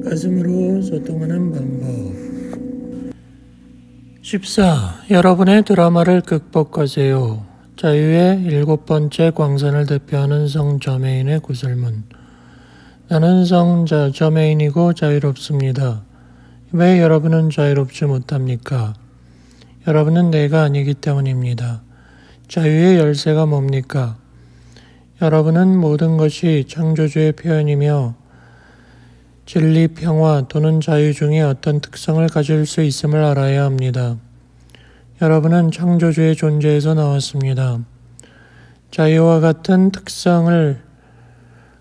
가슴으로 소통하는 방법. 14. 여러분의 드라마를 극복하세요. 자유의 7번째 광선을 대표하는 성 저메인의 구슬문. 나는 성 저메인이고 자유롭습니다. 왜 여러분은 자유롭지 못합니까? 여러분은 내가 아니기 때문입니다. 자유의 열쇠가 뭡니까? 여러분은 모든 것이 창조주의 표현이며 진리, 평화 또는 자유 중에 어떤 특성을 가질 수 있음을 알아야 합니다. 여러분은 창조주의 존재에서 나왔습니다. 자유와 같은 특성을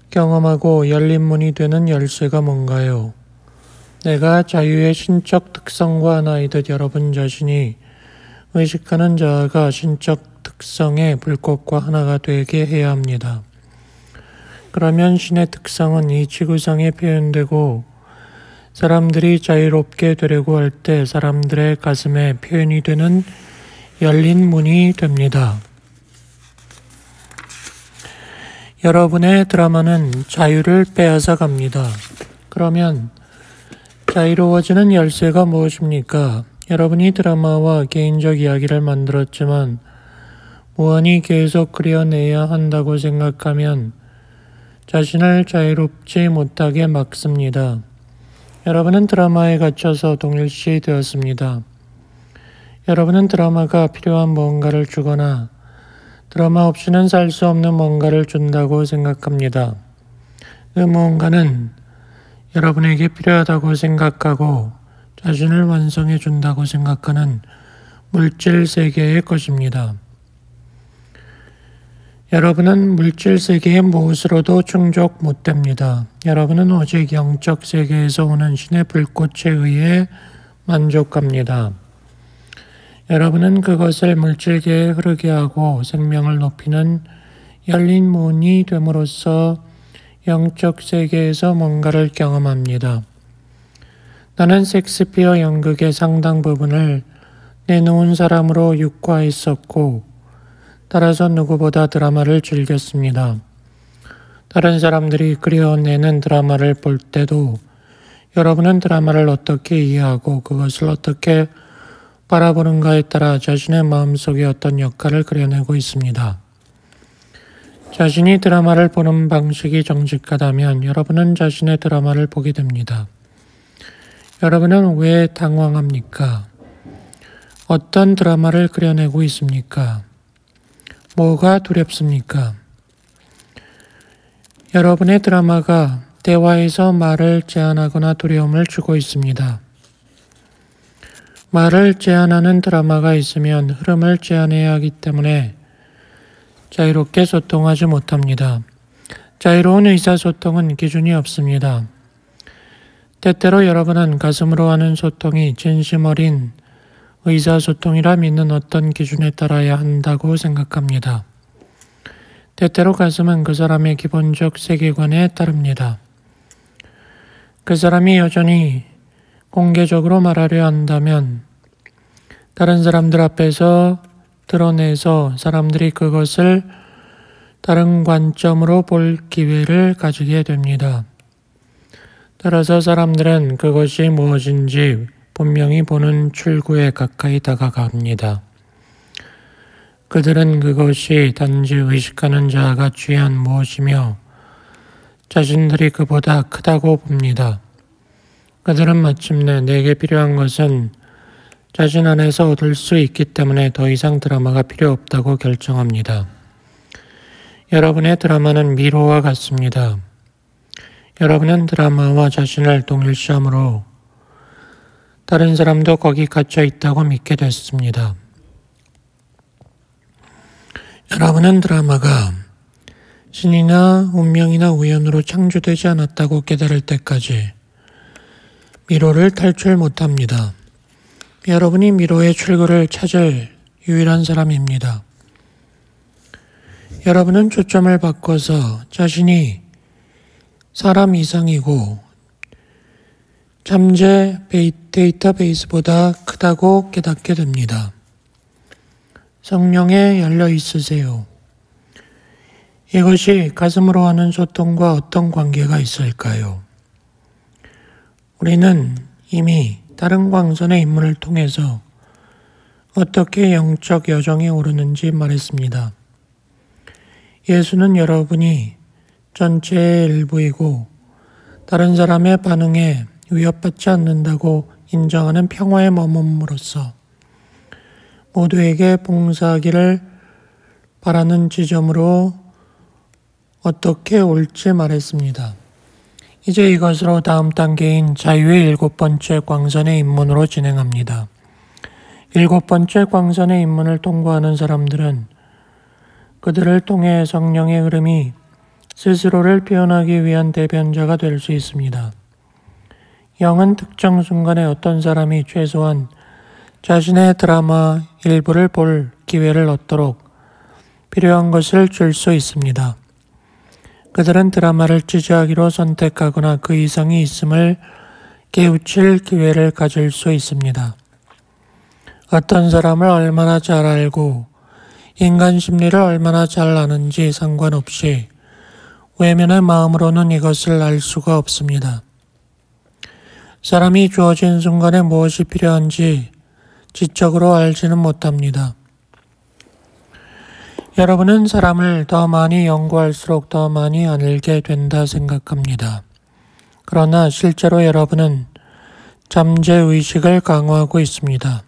경험하고 열린 문이 되는 열쇠가 뭔가요? 내가 자유의 신적 특성과 하나이듯 여러분 자신이 의식하는 자아가 신적 특성의 불꽃과 하나가 되게 해야 합니다. 그러면 신의 특성은 이 지구상에 표현되고 사람들이 자유롭게 되려고 할 때 사람들의 가슴에 표현이 되는 열린 문이 됩니다. 여러분의 드라마는 자유를 빼앗아 갑니다. 그러면 자유로워지는 열쇠가 무엇입니까? 여러분이 드라마와 개인적 이야기를 만들었지만 무한히 계속 그려내야 한다고 생각하면 자신을 자유롭지 못하게 막습니다. 여러분은 드라마에 갇혀서 동일시 되었습니다. 여러분은 드라마가 필요한 무언가를 주거나 드라마 없이는 살 수 없는 뭔가를 준다고 생각합니다. 그 무언가는 여러분에게 필요하다고 생각하고 자신을 완성해 준다고 생각하는 물질 세계의 것입니다. 여러분은 물질 세계의 무엇으로도 충족 못됩니다. 여러분은 오직 영적 세계에서 오는 신의 불꽃에 의해 만족합니다. 여러분은 그것을 물질계에 흐르게 하고 생명을 높이는 열린 문이 됨으로써 영적 세계에서 뭔가를 경험합니다. 나는 섹스피어 연극의 상당 부분을 내놓은 사람으로 육화했었고 따라서 누구보다 드라마를 즐겼습니다. 다른 사람들이 그려내는 드라마를 볼 때도 여러분은 드라마를 어떻게 이해하고 그것을 어떻게 바라보는가에 따라 자신의 마음속에 어떤 역할을 그려내고 있습니다. 자신이 드라마를 보는 방식이 정직하다면 여러분은 자신의 드라마를 보게 됩니다. 여러분은 왜 당황합니까? 어떤 드라마를 그려내고 있습니까? 뭐가 두렵습니까? 여러분의 드라마가 대화에서 말을 제한하거나 두려움을 주고 있습니다. 말을 제한하는 드라마가 있으면 흐름을 제한해야 하기 때문에 자유롭게 소통하지 못합니다. 자유로운 의사소통은 기준이 없습니다. 때때로 여러분은 가슴으로 하는 소통이 진심 어린 의사소통이라 믿는 어떤 기준에 따라야 한다고 생각합니다. 때때로 가슴은 그 사람의 기본적 세계관에 따릅니다. 그 사람이 여전히 공개적으로 말하려 한다면 다른 사람들 앞에서 드러내서 사람들이 그것을 다른 관점으로 볼 기회를 가지게 됩니다. 따라서 사람들은 그것이 무엇인지 분명히 보는 출구에 가까이 다가갑니다. 그들은 그것이 단지 의식하는 자아가 취한 무엇이며 자신들이 그보다 크다고 봅니다. 그들은 마침내 내게 필요한 것은 자신 안에서 얻을 수 있기 때문에 더 이상 드라마가 필요 없다고 결정합니다. 여러분의 드라마는 미로와 같습니다. 여러분은 드라마와 자신을 동일시함으로 다른 사람도 거기 갇혀 있다고 믿게 됐습니다. 여러분은 드라마가 신이나 운명이나 우연으로 창조되지 않았다고 깨달을 때까지 미로를 탈출 못합니다. 여러분이 미로의 출구를 찾을 유일한 사람입니다. 여러분은 초점을 바꿔서 자신이 사람 이상이고 잠재 데이터베이스보다 크다고 깨닫게 됩니다. 성령에 열려 있으세요. 이것이 가슴으로 하는 소통과 어떤 관계가 있을까요? 우리는 이미 다른 광선의 인문을 통해서 어떻게 영적 여정에 오르는지 말했습니다. 예수는 여러분이 전체의 일부이고 다른 사람의 반응에 위협받지 않는다고 인정하는 평화에 머금으로써 모두에게 봉사하기를 바라는 지점으로 어떻게 올지 말했습니다. 이제 이것으로 다음 단계인 자유의 7번째 광선의 입문으로 진행합니다. 7번째 광선의 입문을 통과하는 사람들은 그들을 통해 성령의 흐름이 스스로를 표현하기 위한 대변자가 될 수 있습니다. 영은 특정 순간에 어떤 사람이 최소한 자신의 드라마 일부를 볼 기회를 얻도록 필요한 것을 줄 수 있습니다. 그들은 드라마를 지지하기로 선택하거나 그 이상이 있음을 깨우칠 기회를 가질 수 있습니다. 어떤 사람을 얼마나 잘 알고 인간 심리를 얼마나 잘 아는지 상관없이 외면의 마음으로는 이것을 알 수가 없습니다. 사람이 주어진 순간에 무엇이 필요한지 지적으로 알지는 못합니다. 여러분은 사람을 더 많이 연구할수록 더 많이 알게 된다 생각합니다. 그러나 실제로 여러분은 잠재의식을 강화하고 있습니다.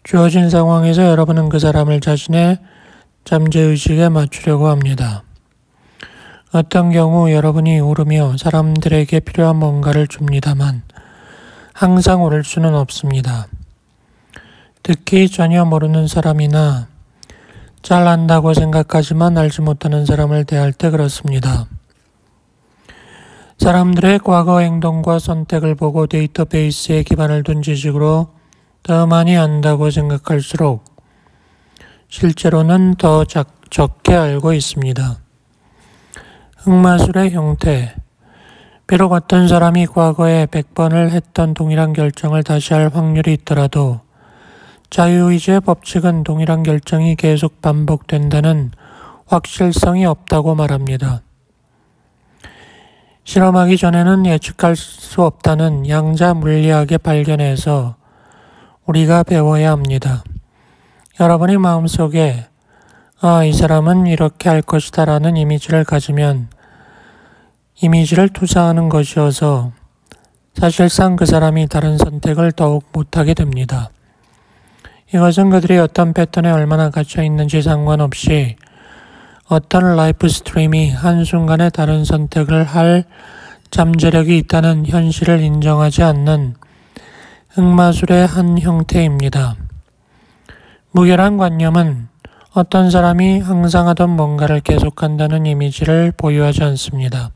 주어진 상황에서 여러분은 그 사람을 자신의 잠재의식에 맞추려고 합니다. 어떤 경우 여러분이 오르며 사람들에게 필요한 뭔가를 줍니다만 항상 오를 수는 없습니다. 특히 전혀 모르는 사람이나 잘 안다고 생각하지만 알지 못하는 사람을 대할 때 그렇습니다. 사람들의 과거 행동과 선택을 보고 데이터베이스에 기반을 둔 지식으로 더 많이 안다고 생각할수록 실제로는 더 적게 알고 있습니다. 흑마술의 형태. 비록 어떤 사람이 과거에 100번을 했던 동일한 결정을 다시 할 확률이 있더라도 자유의지의 법칙은 동일한 결정이 계속 반복된다는 확실성이 없다고 말합니다. 실험하기 전에는 예측할 수 없다는 양자 물리학의 발견에서 우리가 배워야 합니다. 여러분이 마음속에 이 사람은 이렇게 할 것이다 라는 이미지를 가지면 이미지를 투사하는 것이어서 사실상 그 사람이 다른 선택을 더욱 못하게 됩니다. 이것은 그들이 어떤 패턴에 얼마나 갇혀 있는지 상관없이 어떤 라이프 스트림이 한순간에 다른 선택을 할 잠재력이 있다는 현실을 인정하지 않는 흑마술의 한 형태입니다. 무결한 관념은 어떤 사람이 항상 하던 뭔가를 계속한다는 이미지를 보유하지 않습니다.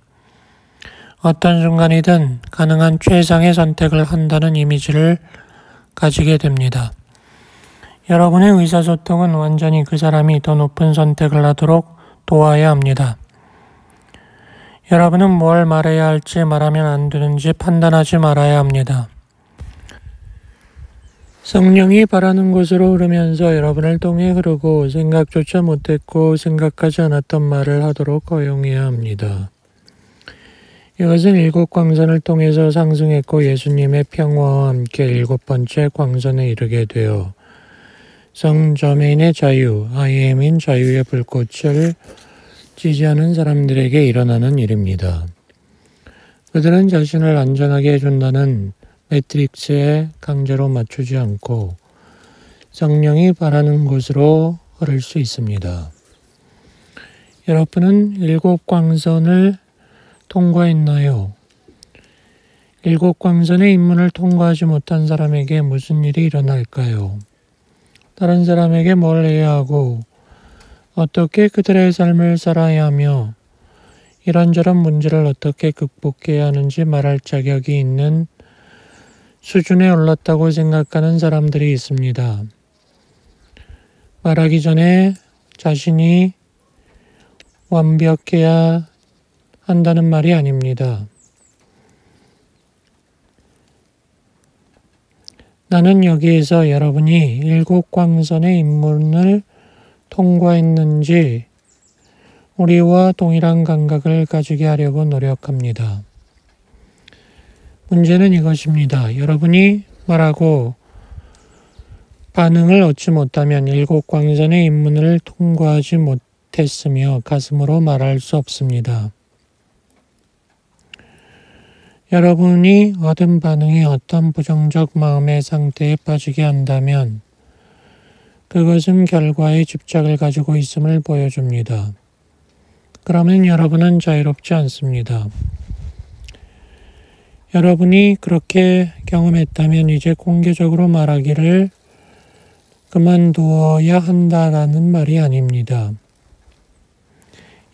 어떤 순간이든 가능한 최상의 선택을 한다는 이미지를 가지게 됩니다. 여러분의 의사소통은 완전히 그 사람이 더 높은 선택을 하도록 도와야 합니다. 여러분은 뭘 말해야 할지 말하면 안 되는지 판단하지 말아야 합니다. 성령이 바라는 곳으로 흐르면서 여러분을 통해 흐르고 생각조차 못했고 생각하지 않았던 말을 하도록 허용해야 합니다. 이것은 7광선을 통해서 상승했고 예수님의 평화와 함께 7번째 광선에 이르게 되어 성 저메인의 자유, IAM인 자유의 불꽃을 지지하는 사람들에게 일어나는 일입니다. 그들은 자신을 안전하게 해준다는 매트릭스에 강제로 맞추지 않고 성령이 바라는 곳으로 흐를 수 있습니다. 여러분은 7광선을 통과했나요? 7광선의 입문을 통과하지 못한 사람에게 무슨 일이 일어날까요? 다른 사람에게 뭘 해야 하고 어떻게 그들의 삶을 살아야 하며 이런저런 문제를 어떻게 극복해야 하는지 말할 자격이 있는 수준에 올랐다고 생각하는 사람들이 있습니다. 말하기 전에 자신이 완벽해야 한다는 말이 아닙니다. 나는 여기에서 여러분이 7광선의 입문을 통과했는지 우리와 동일한 감각을 가지게 하려고 노력합니다. 문제는 이것입니다. 여러분이 말하고 반응을 얻지 못하면 7광선의 입문을 통과하지 못했으며 가슴으로 말할 수 없습니다. 여러분이 얻은 반응이 어떤 부정적 마음의 상태에 빠지게 한다면 그것은 결과에 집착을 가지고 있음을 보여줍니다. 그러면 여러분은 자유롭지 않습니다. 여러분이 그렇게 경험했다면 이제 공개적으로 말하기를 그만두어야 한다라는 말이 아닙니다.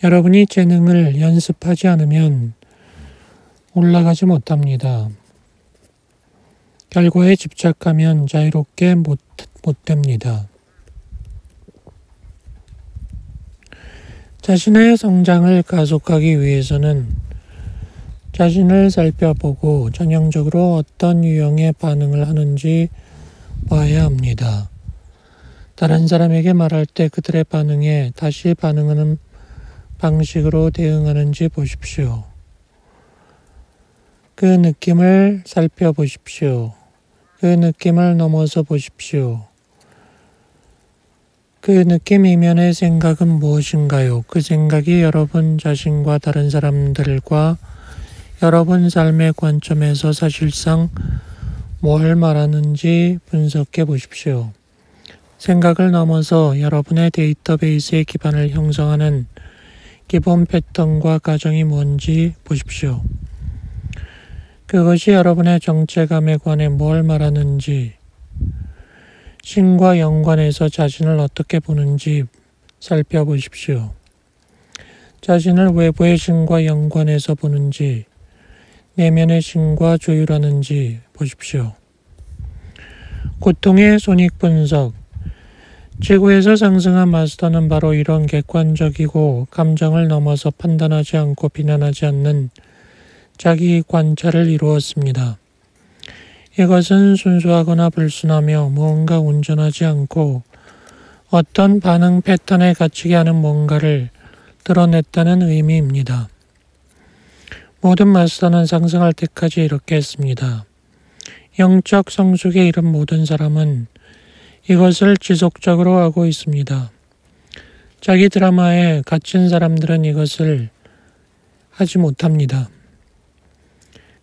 여러분이 재능을 연습하지 않으면 올라가지 못합니다. 결과에 집착하면 자유롭게 못 됩니다. 자신의 성장을 가속하기 위해서는 자신을 살펴보고 전형적으로 어떤 유형의 반응을 하는지 봐야 합니다. 다른 사람에게 말할 때 그들의 반응에 다시 반응하는 방식으로 대응하는지 보십시오. 그 느낌을 살펴보십시오. 그 느낌을 넘어서 보십시오. 그 느낌 이면의 생각은 무엇인가요? 그 생각이 여러분 자신과 다른 사람들과 여러분 삶의 관점에서 사실상 뭘 말하는지 분석해 보십시오. 생각을 넘어서 여러분의 데이터베이스의 기반을 형성하는 기본 패턴과 가정이 뭔지 보십시오. 그것이 여러분의 정체감에 관해 뭘 말하는지, 신과 연관해서 자신을 어떻게 보는지 살펴보십시오. 자신을 외부의 신과 연관해서 보는지, 내면의 신과 조율하는지 보십시오. 고통의 손익 분석. 지구에서 상승한 마스터는 바로 이런 객관적이고 감정을 넘어서 판단하지 않고 비난하지 않는 자기 관찰을 이루었습니다. 이것은 순수하거나 불순하며 무언가 온전하지 않고 어떤 반응 패턴에 갇히게 하는 뭔가를 드러냈다는 의미입니다. 모든 마스터는 상승할 때까지 이렇게 했습니다. 영적 성숙에 이른 모든 사람은 이것을 지속적으로 하고 있습니다. 자기 드라마에 갇힌 사람들은 이것을 하지 못합니다.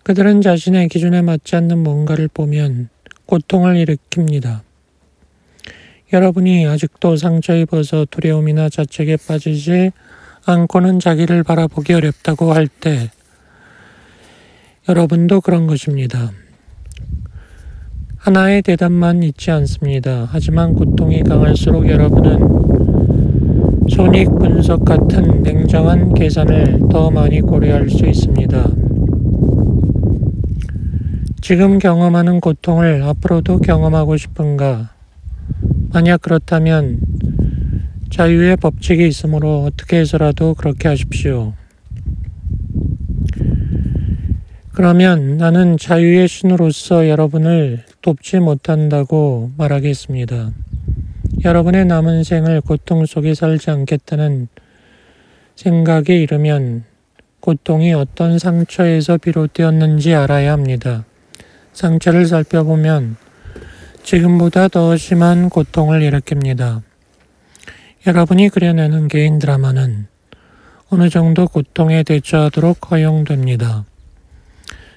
그들은 자신의 기준에 맞지 않는 뭔가를 보면 고통을 일으킵니다. 여러분이 아직도 상처 입어서 두려움이나 자책에 빠지지 않고는 자기를 바라보기 어렵다고 할 때 여러분도 그런 것입니다. 하나의 대답만 있지 않습니다. 하지만 고통이 강할수록 여러분은 손익 분석 같은 냉정한 계산을 더 많이 고려할 수 있습니다. 지금 경험하는 고통을 앞으로도 경험하고 싶은가? 만약 그렇다면 자유의 법칙이 있으므로 어떻게 해서라도 그렇게 하십시오. 그러면 나는 자유의 신으로서 여러분을 돕지 못한다고 말하겠습니다. 여러분의 남은 생을 고통 속에 살지 않겠다는 생각에 이르면 고통이 어떤 상처에서 비롯되었는지 알아야 합니다. 상처를 살펴보면 지금보다 더 심한 고통을 일으킵니다. 여러분이 그려내는 개인 드라마는 어느 정도 고통에 대처하도록 허용됩니다.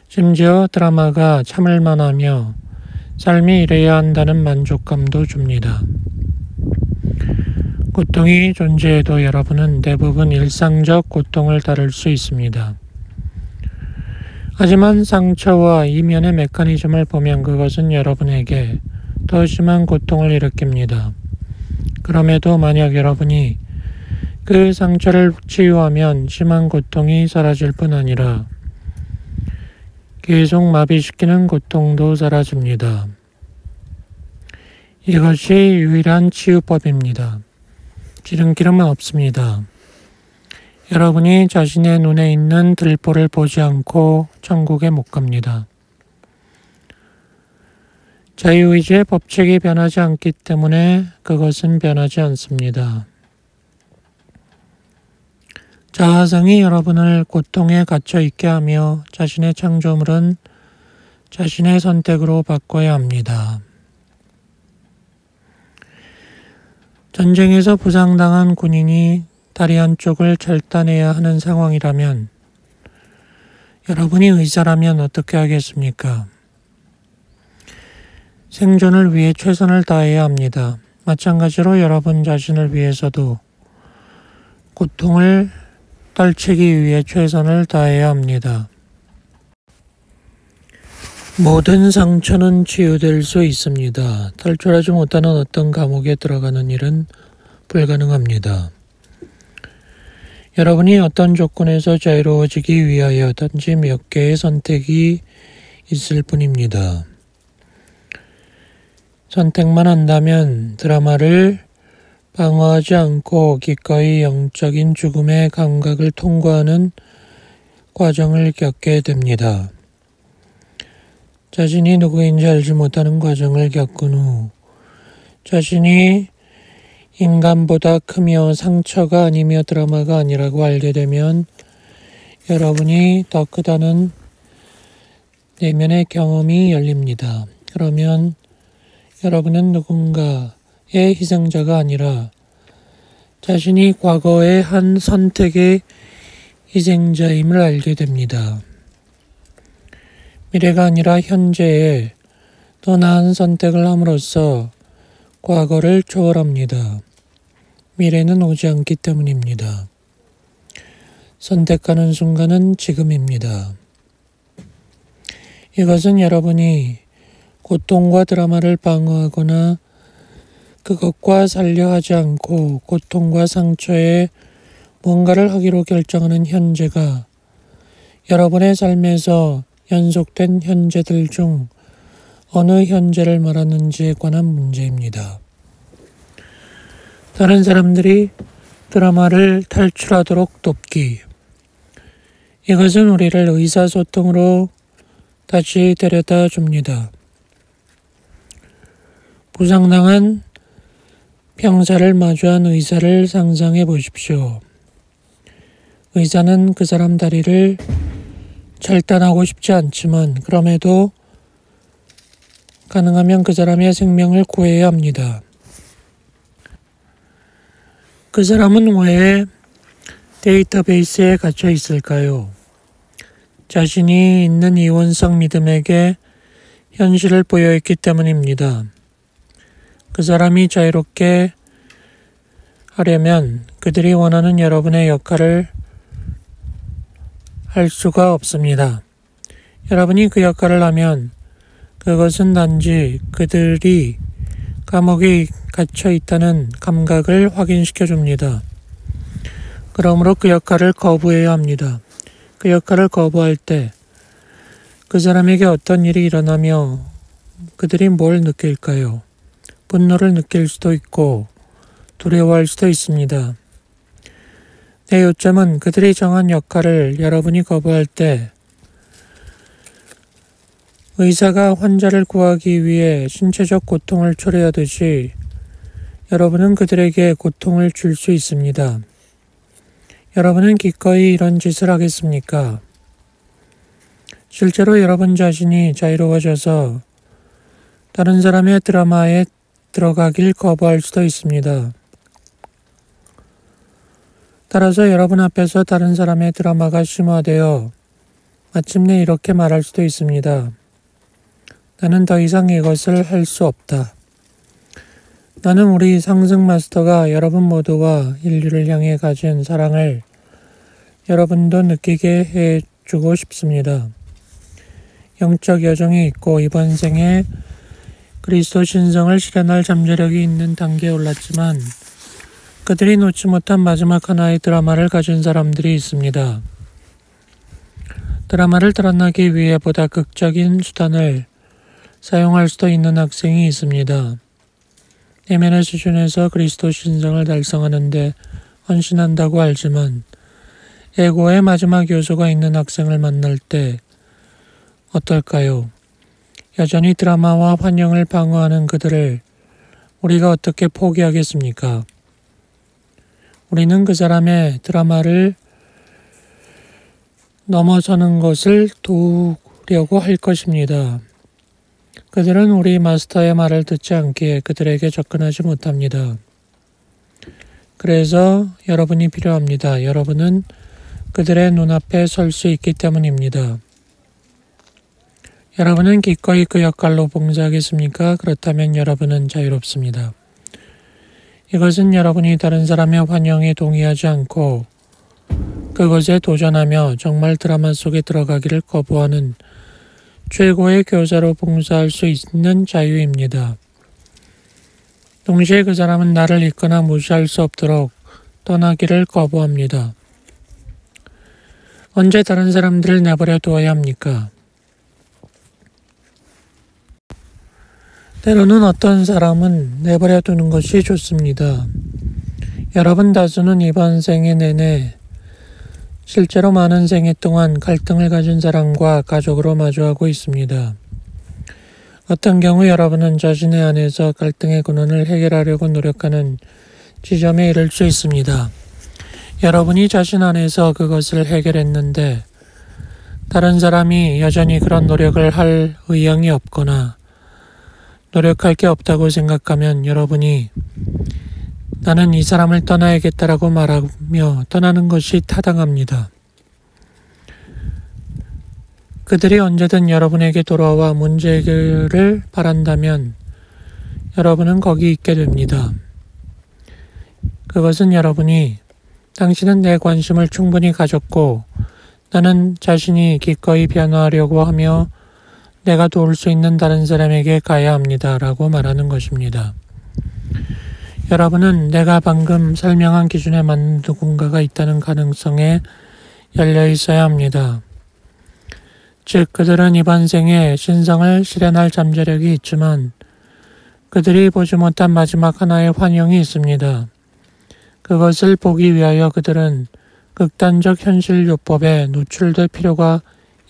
심지어 드라마가 참을만 하며 삶이 이래야 한다는 만족감도 줍니다. 고통이 존재해도 여러분은 대부분 일상적 고통을 다룰 수 있습니다. 하지만 상처와 이면의 메커니즘을 보면 그것은 여러분에게 더 심한 고통을 일으킵니다. 그럼에도 만약 여러분이 그 상처를 치유하면 심한 고통이 사라질 뿐 아니라 계속 마비시키는 고통도 사라집니다. 이것이 유일한 치유법입니다. 지름길은 없습니다. 여러분이 자신의 눈에 있는 들보를 보지 않고 천국에 못 갑니다. 자유의지의 법칙이 변하지 않기 때문에 그것은 변하지 않습니다. 자아상이 여러분을 고통에 갇혀 있게 하며 자신의 창조물은 자신의 선택으로 바꿔야 합니다. 전쟁에서 부상당한 군인이 다리 한쪽을 절단해야 하는 상황이라면 여러분이 의사라면 어떻게 하겠습니까? 생존을 위해 최선을 다해야 합니다. 마찬가지로 여러분 자신을 위해서도 고통을 떨치기 위해 최선을 다해야 합니다. 모든 상처는 치유될 수 있습니다. 탈출하지 못하는 어떤 감옥에 들어가는 일은 불가능합니다. 여러분이 어떤 조건에서 자유로워지기 위하여든지 몇 개의 선택이 있을 뿐입니다. 선택만 한다면 드라마를 방어하지 않고 기꺼이 영적인 죽음의 감각을 통과하는 과정을 겪게 됩니다. 자신이 누구인지 알지 못하는 과정을 겪은 후 자신이 인간보다 크며 상처가 아니며 드라마가 아니라고 알게 되면 여러분이 더 크다는 내면의 경험이 열립니다. 그러면 여러분은 누군가의 희생자가 아니라 자신이 과거의 한 선택의 희생자임을 알게 됩니다. 미래가 아니라 현재에 더 나은 선택을 함으로써 과거를 초월합니다. 미래는 오지 않기 때문입니다. 선택하는 순간은 지금입니다. 이것은 여러분이 고통과 드라마를 방어하거나 그것과 살려하지 않고 고통과 상처에 뭔가를 하기로 결정하는 현재가 여러분의 삶에서 연속된 현재들 중 어느 현재를 말하는지에 관한 문제입니다. 다른 사람들이 드라마를 탈출하도록 돕기. 이것은 우리를 의사소통으로 다시 데려다 줍니다. 부상당한 병사를 마주한 의사를 상상해 보십시오. 의사는 그 사람 다리를 절단하고 싶지 않지만 그럼에도 가능하면 그 사람의 생명을 구해야 합니다. 그 사람은 왜 데이터베이스에 갇혀 있을까요? 자신이 있는 이원성 믿음에게 현실을 보여있기 때문입니다. 그 사람이 자유롭게 하려면 그들이 원하는 여러분의 역할을 할 수가 없습니다. 여러분이 그 역할을 하면 그것은 단지 그들이 감옥에 갇혀 있다는 감각을 확인시켜 줍니다. 그러므로 그 역할을 거부해야 합니다. 그 역할을 거부할 때 그 사람에게 어떤 일이 일어나며 그들이 뭘 느낄까요? 분노를 느낄 수도 있고 두려워할 수도 있습니다. 내 요점은 그들이 정한 역할을 여러분이 거부할 때 의사가 환자를 구하기 위해 신체적 고통을 초래하듯이 여러분은 그들에게 고통을 줄 수 있습니다. 여러분은 기꺼이 이런 짓을 하겠습니까? 실제로 여러분 자신이 자유로워져서 다른 사람의 드라마에 들어가길 거부할 수도 있습니다. 따라서 여러분 앞에서 다른 사람의 드라마가 심화되어 마침내 이렇게 말할 수도 있습니다. 나는 더 이상 이것을 할 수 없다. 나는 우리 상승 마스터가 여러분 모두와 인류를 향해 가진 사랑을 여러분도 느끼게 해주고 싶습니다. 영적 여정이 있고 이번 생에 그리스도 신성을 실현할 잠재력이 있는 단계에 올랐지만 그들이 놓지 못한 마지막 하나의 드라마를 가진 사람들이 있습니다. 드라마를 드러나기 위해 보다 극적인 수단을 사용할 수도 있는 학생이 있습니다. 내면의 수준에서 그리스도 신성을 달성하는 데 헌신한다고 알지만 에고의 마지막 요소가 있는 학생을 만날 때 어떨까요? 여전히 드라마와 환영을 방어하는 그들을 우리가 어떻게 포기하겠습니까? 우리는 그 사람의 드라마를 넘어서는 것을 하려고 할 것입니다. 그들은 우리 마스터의 말을 듣지 않기에 그들에게 접근하지 못합니다. 그래서 여러분이 필요합니다. 여러분은 그들의 눈앞에 설 수 있기 때문입니다. 여러분은 기꺼이 그 역할로 봉사하겠습니까? 그렇다면 여러분은 자유롭습니다. 이것은 여러분이 다른 사람의 환영에 동의하지 않고 그것에 도전하며 정말 드라마 속에 들어가기를 거부하는 최고의 교사로 봉사할 수 있는 자유입니다. 동시에 그 사람은 나를 잊거나 무시할 수 없도록 떠나기를 거부합니다. 언제 다른 사람들을 내버려 두어야 합니까? 때로는 어떤 사람은 내버려 두는 것이 좋습니다. 여러분 다수는 이번 생애 내내 실제로 많은 생애 동안 갈등을 가진 사람과 가족으로 마주하고 있습니다. 어떤 경우 여러분은 자신의 안에서 갈등의 근원을 해결하려고 노력하는 지점에 이를 수 있습니다. 여러분이 자신 안에서 그것을 해결했는데 다른 사람이 여전히 그런 노력을 할 의향이 없거나 노력할 게 없다고 생각하면 여러분이 나는 이 사람을 떠나야겠다라고 말하며 떠나는 것이 타당합니다. 그들이 언제든 여러분에게 돌아와 문제 해결을 바란다면 여러분은 거기 있게 됩니다. 그것은 여러분이 당신은 내 관심을 충분히 가졌고 나는 자신이 기꺼이 변화하려고 하며 내가 도울 수 있는 다른 사람에게 가야 합니다. 라고 말하는 것입니다. 여러분은 내가 방금 설명한 기준에 맞는 누군가가 있다는 가능성에 열려 있어야 합니다. 즉 그들은 이번 생에 신성을 실현할 잠재력이 있지만 그들이 보지 못한 마지막 하나의 환영이 있습니다. 그것을 보기 위하여 그들은 극단적 현실 요법에 노출될 필요가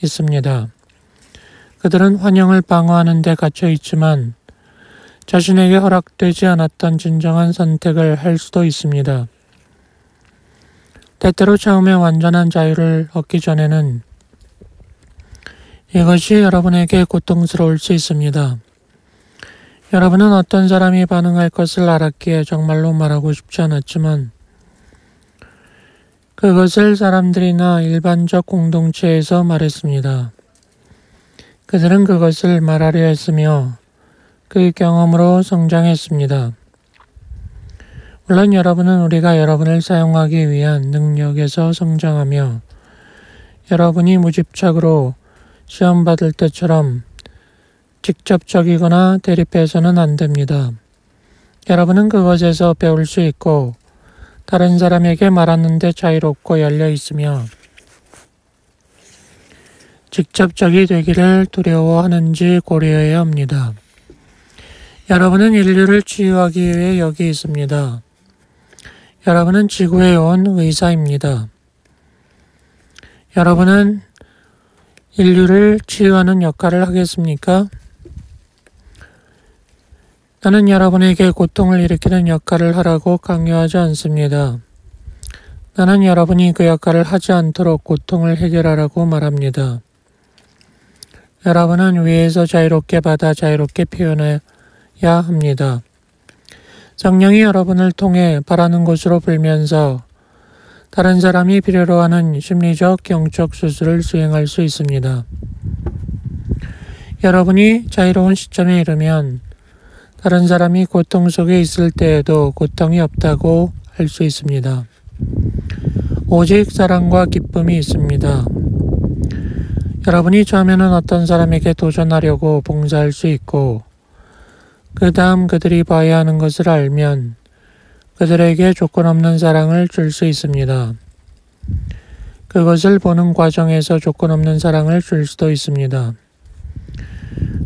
있습니다. 그들은 환영을 방어하는 데 갇혀 있지만 자신에게 허락되지 않았던 진정한 선택을 할 수도 있습니다. 때때로 처음에 완전한 자유를 얻기 전에는 이것이 여러분에게 고통스러울 수 있습니다. 여러분은 어떤 사람이 반응할 것을 알았기에 정말로 말하고 싶지 않았지만 그것을 사람들이나 일반적 공동체에서 말했습니다. 그들은 그것을 말하려 했으며 그 경험으로 성장했습니다. 물론 여러분은 우리가 여러분을 사용하기 위한 능력에서 성장하며 여러분이 무집착으로 시험 받을 때처럼 직접적이거나 대립해서는 안 됩니다. 여러분은 그것에서 배울 수 있고 다른 사람에게 말하는데 자유롭고 열려 있으며 직접적이 되기를 두려워하는지 고려해야 합니다. 여러분은 인류를 치유하기 위해 여기 있습니다. 여러분은 지구에 온 의사입니다. 여러분은 인류를 치유하는 역할을 하겠습니까? 나는 여러분에게 고통을 일으키는 역할을 하라고 강요하지 않습니다. 나는 여러분이 그 역할을 하지 않도록 고통을 해결하라고 말합니다. 여러분은 위에서 자유롭게 받아 자유롭게 표현해야 합니다. 성령이 여러분을 통해 바라는 곳으로 불면서 다른 사람이 필요로 하는 심리적, 영적 수술을 수행할 수 있습니다. 여러분이 자유로운 시점에 이르면 다른 사람이 고통 속에 있을 때에도 고통이 없다고 할 수 있습니다. 오직 사랑과 기쁨이 있습니다. 여러분이 처음에는 어떤 사람에게 도전하려고 봉사할 수 있고 그 다음 그들이 봐야 하는 것을 알면 그들에게 조건 없는 사랑을 줄 수 있습니다. 그것을 보는 과정에서 조건 없는 사랑을 줄 수도 있습니다.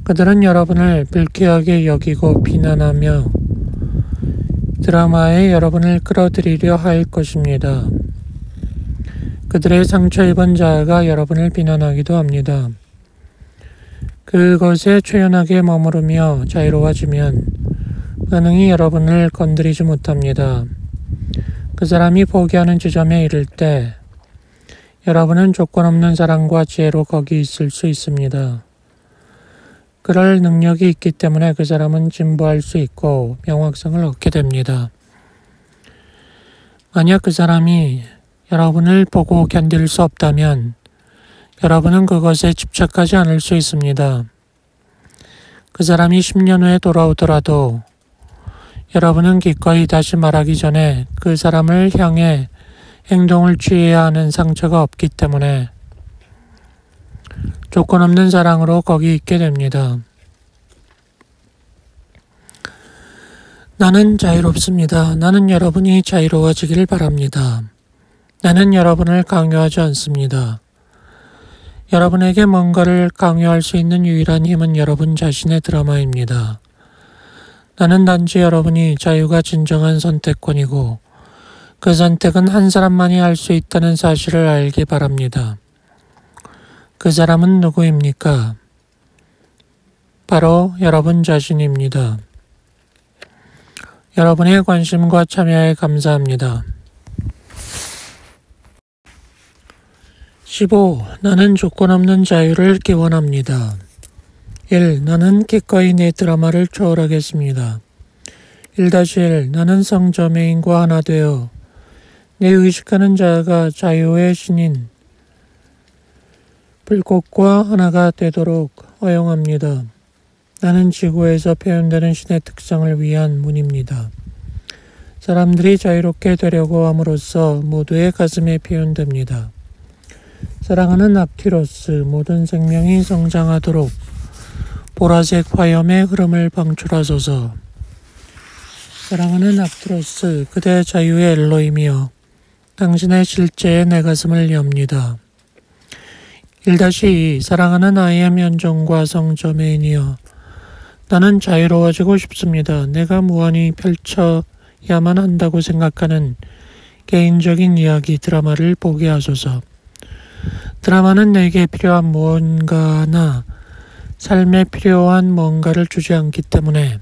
그들은 여러분을 불쾌하게 여기고 비난하며 드라마에 여러분을 끌어들이려 할 것입니다. 그들의 상처 입은 자아가 여러분을 비난하기도 합니다. 그것에 초연하게 머무르며 자유로워지면 반응이 여러분을 건드리지 못합니다. 그 사람이 포기하는 지점에 이를 때 여러분은 조건 없는 사랑과 지혜로 거기 있을 수 있습니다. 그럴 능력이 있기 때문에 그 사람은 진보할 수 있고 명확성을 얻게 됩니다. 만약 그 사람이 여러분을 보고 견딜 수 없다면 여러분은 그것에 집착하지 않을 수 있습니다. 그 사람이 10년 후에 돌아오더라도 여러분은 기꺼이 다시 말하기 전에 그 사람을 향해 행동을 취해야 하는 상처가 없기 때문에 조건 없는 사랑으로 거기 있게 됩니다. 나는 자유롭습니다. 나는 여러분이 자유로워지길 바랍니다. 나는 여러분을 강요하지 않습니다. 여러분에게 뭔가를 강요할 수 있는 유일한 힘은 여러분 자신의 드라마입니다. 나는 단지 여러분이 자유가 진정한 선택권이고 그 선택은 한 사람만이 할 수 있다는 사실을 알기 바랍니다. 그 사람은 누구입니까? 바로 여러분 자신입니다. 여러분의 관심과 참여에 감사합니다. 15. 나는 조건 없는 자유를 기원합니다. 1. 나는 기꺼이 내 드라마를 초월하겠습니다. 1-1. 나는 성저메인과 하나 되어 내 의식하는 자가 자유의 신인 불꽃과 하나가 되도록 허용합니다. 나는 지구에서 표현되는 신의 특성을 위한 문입니다. 사람들이 자유롭게 되려고 함으로써 모두의 가슴에 표현됩니다. 사랑하는 악티로스, 모든 생명이 성장하도록 보라색 화염의 흐름을 방출하소서. 사랑하는 악티로스, 그대 자유의 엘로이며 당신의 실제에 내 가슴을 엽니다. 1-2. 사랑하는 아이엠 현종과 성저메인이여, 나는 자유로워지고 싶습니다. 내가 무한히 펼쳐야만 한다고 생각하는 개인적인 이야기 드라마를 보게 하소서. 드라마는 내게 필요한 무언가나 삶에 필요한 뭔가를 주지 않기 때문에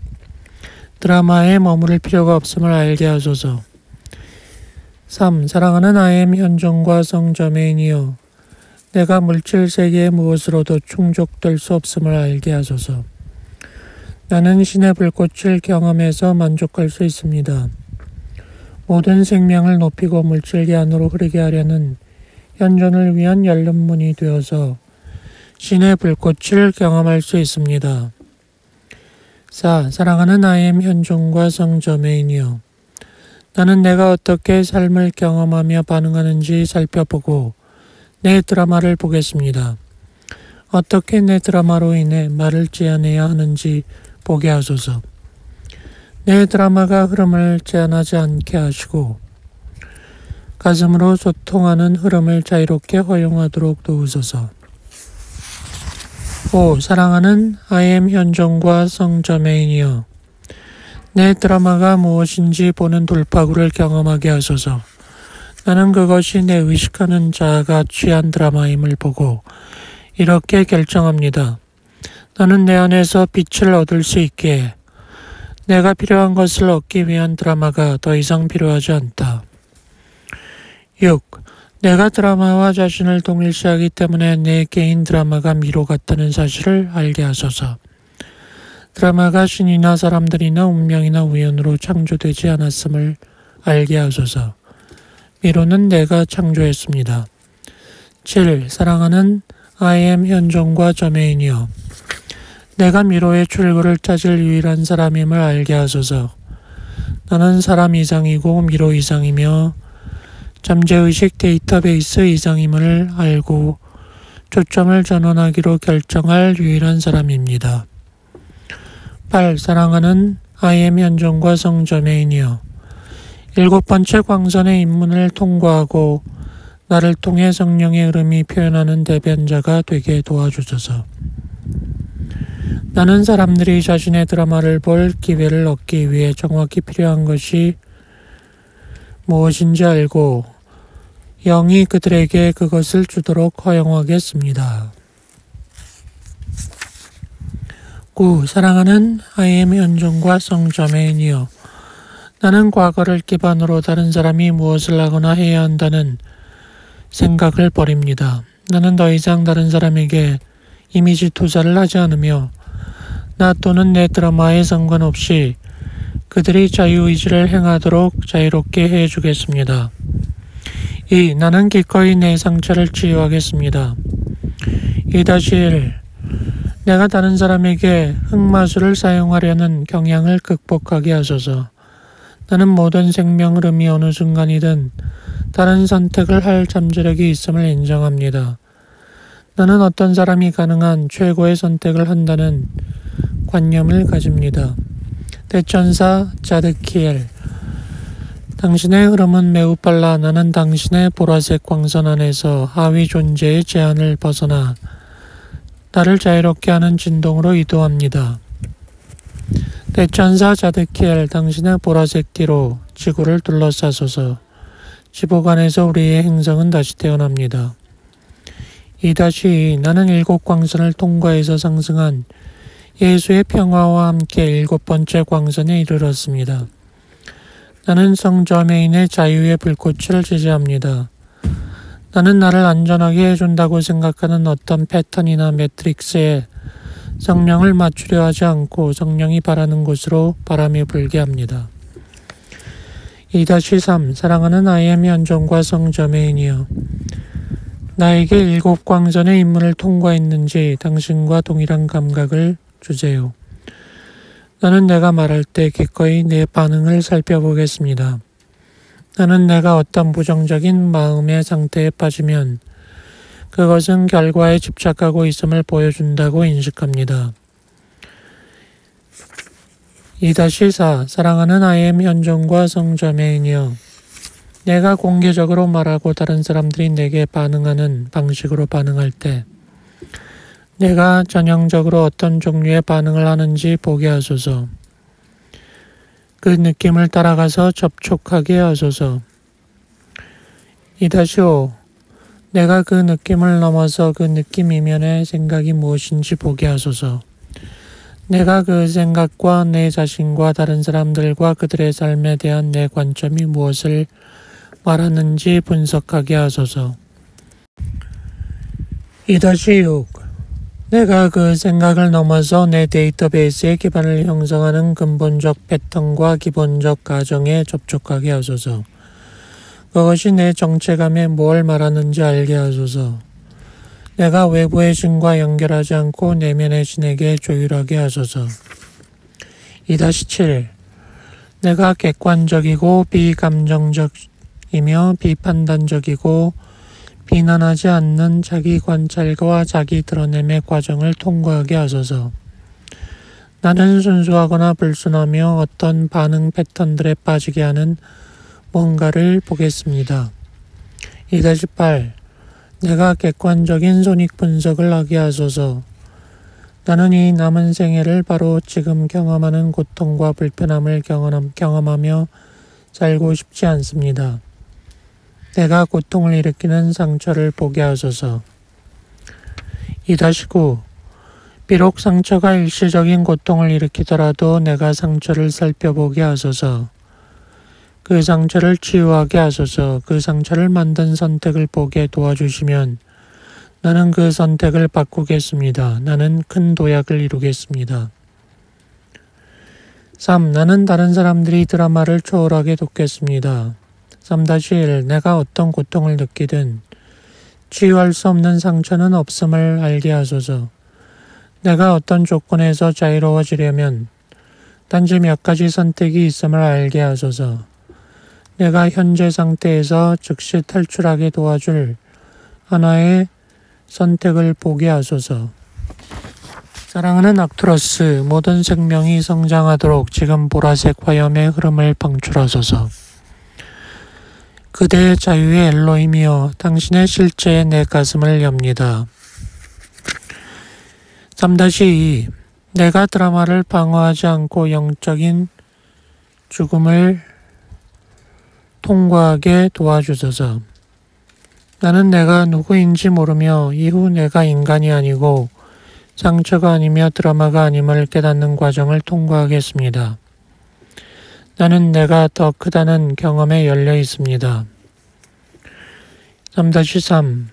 드라마에 머무를 필요가 없음을 알게 하소서. 3. 사랑하는 아이엠 현종과 성저메인이여, 내가 물질 세계의 무엇으로도 충족될 수 없음을 알게 하소서. 나는 신의 불꽃을 경험해서 만족할 수 있습니다. 모든 생명을 높이고 물질계 안으로 흐르게 하려는 현존을 위한 열린 문이 되어서 신의 불꽃을 경험할 수 있습니다. 4. 사랑하는 아이엠 현종과 성저메인이여, 나는 내가 어떻게 삶을 경험하며 반응하는지 살펴보고 내 드라마를 보겠습니다. 어떻게 내 드라마로 인해 말을 제한해야 하는지 보게 하소서. 내 드라마가 흐름을 제한하지 않게 하시고 가슴으로 소통하는 흐름을 자유롭게 허용하도록 도우소서. 5. 사랑하는 아이엠 현종과 성저메인이여, 내 드라마가 무엇인지 보는 돌파구를 경험하게 하소서. 나는 그것이 내 의식하는 자아가 취한 드라마임을 보고 이렇게 결정합니다. 나는 내 안에서 빛을 얻을 수 있게 내가 필요한 것을 얻기 위한 드라마가 더 이상 필요하지 않다. 6. 내가 드라마와 자신을 동일시하기 때문에 내 개인 드라마가 미로 같다는 사실을 알게 하소서. 드라마가 신이나 사람들이나 운명이나 우연으로 창조되지 않았음을 알게 하소서. 미로는 내가 창조했습니다. 7. 사랑하는 아이엠 현종과 저메인이여, 내가 미로의 출구를 찾을 유일한 사람임을 알게 하소서. 나는 사람 이상이고 미로 이상이며 잠재의식 데이터베이스 이상임을 알고 초점을 전환하기로 결정할 유일한 사람입니다. 8. 사랑하는 아이엠 현종과 성저메인이여, 7번째 광선의 입문을 통과하고 나를 통해 성령의 흐름이 표현하는 대변자가 되게 도와주소서. 나는 사람들이 자신의 드라마를 볼 기회를 얻기 위해 정확히 필요한 것이 무엇인지 알고 영이 그들에게 그것을 주도록 허용하겠습니다. 9. 사랑하는 아이엠 현종과 성저메인이여, 나는 과거를 기반으로 다른 사람이 무엇을 하거나 해야 한다는 생각을 버립니다. 나는 더 이상 다른 사람에게 이미지 투자를 하지 않으며 나 또는 내 드라마에 상관없이 그들이 자유의지를 행하도록 자유롭게 해주겠습니다. 2. 나는 기꺼이 내 상처를 치유하겠습니다. 2-1 내가 다른 사람에게 흑마술을 사용하려는 경향을 극복하게 하소서. 나는 모든 생명 흐름이 어느 순간이든 다른 선택을 할 잠재력이 있음을 인정합니다. 나는 어떤 사람이 가능한 최고의 선택을 한다는 관념을 가집니다. 대천사 자드키엘 당신의 흐름은 매우 빨라. 나는 당신의 보라색 광선 안에서 하위 존재의 제한을 벗어나 나를 자유롭게 하는 진동으로 이동합니다. 대천사 자드키엘 당신의 보라색 띠로 지구를 둘러싸소서. 지보관에서 우리의 행성은 다시 태어납니다. 2-2 나는 7광선을 통과해서 상승한 예수의 평화와 함께 7번째 광선에 이르렀습니다. 나는 성저메인의 자유의 불꽃을 지지합니다. 나는 나를 안전하게 해준다고 생각하는 어떤 패턴이나 매트릭스에 성령을 맞추려 하지 않고 성령이 바라는 곳으로 바람이 불게 합니다. 2-3 사랑하는 아이엠 현존과 성저메인이여 나에게 7광선의 인문을 통과했는지 당신과 동일한 감각을 주세요. 나는 내가 말할 때 기꺼이 내 반응을 살펴보겠습니다. 나는 내가 어떤 부정적인 마음의 상태에 빠지면 그것은 결과에 집착하고 있음을 보여준다고 인식합니다. 2-4 사랑하는 아이엠 현존과 성저메인이여 내가 공개적으로 말하고 다른 사람들이 내게 반응하는 방식으로 반응할 때 내가 전형적으로 어떤 종류의 반응을 하는지 보게 하소서. 그 느낌을 따라가서 접촉하게 하소서. 2-5 내가 그 느낌을 넘어서 그 느낌 이면의 생각이 무엇인지 보게 하소서. 내가 그 생각과 내 자신과 다른 사람들과 그들의 삶에 대한 내 관점이 무엇을 말하는지 분석하게 하소서. 2-6 내가 그 생각을 넘어서 내 데이터베이스의 기반을 형성하는 근본적 패턴과 기본적 가정에 접촉하게 하소서. 그것이 내 정체감에 뭘 말하는지 알게 하소서. 내가 외부의 신과 연결하지 않고 내면의 신에게 조율하게 하소서. 2-7 내가 객관적이고 비감정적이며 비판단적이고 비난하지 않는 자기 관찰과 자기 드러냄의 과정을 통과하게 하소서. 나는 순수하거나 불순하며 어떤 반응 패턴들에 빠지게 하는 뭔가를 보겠습니다. 2-8 내가 객관적인 손익 분석을 하게 하소서. 나는 이 남은 생애를 바로 지금 경험하는 고통과 불편함을 경험하며 살고 싶지 않습니다. 내가 고통을 일으키는 상처를 보게 하소서. 2-9 비록 상처가 일시적인 고통을 일으키더라도 내가 상처를 살펴보게 하소서. 그 상처를 치유하게 하소서. 그 상처를 만든 선택을 보게 도와주시면 나는 그 선택을 바꾸겠습니다. 나는 큰 도약을 이루겠습니다. 3. 나는 다른 사람들이 드라마를 초월하게 돕겠습니다. 3-1 내가 어떤 고통을 느끼든 치유할 수 없는 상처는 없음을 알게 하소서. 내가 어떤 조건에서 자유로워지려면 단지 몇 가지 선택이 있음을 알게 하소서. 내가 현재 상태에서 즉시 탈출하게 도와줄 하나의 선택을 보게 하소서. 사랑하는 악투러스, 모든 생명이 성장하도록 지금 보라색 화염의 흐름을 방출하소서. 그대의 자유의 엘로힘이여 당신의 실제의 내 가슴을 엽니다. 3-2 내가 드라마를 방어하지 않고 영적인 죽음을 통과하게 도와주소서. 나는 내가 누구인지 모르며 이후 내가 인간이 아니고 상처가 아니며 드라마가 아님을 깨닫는 과정을 통과하겠습니다. 나는 내가 더 크다는 경험에 열려 있습니다. 3-3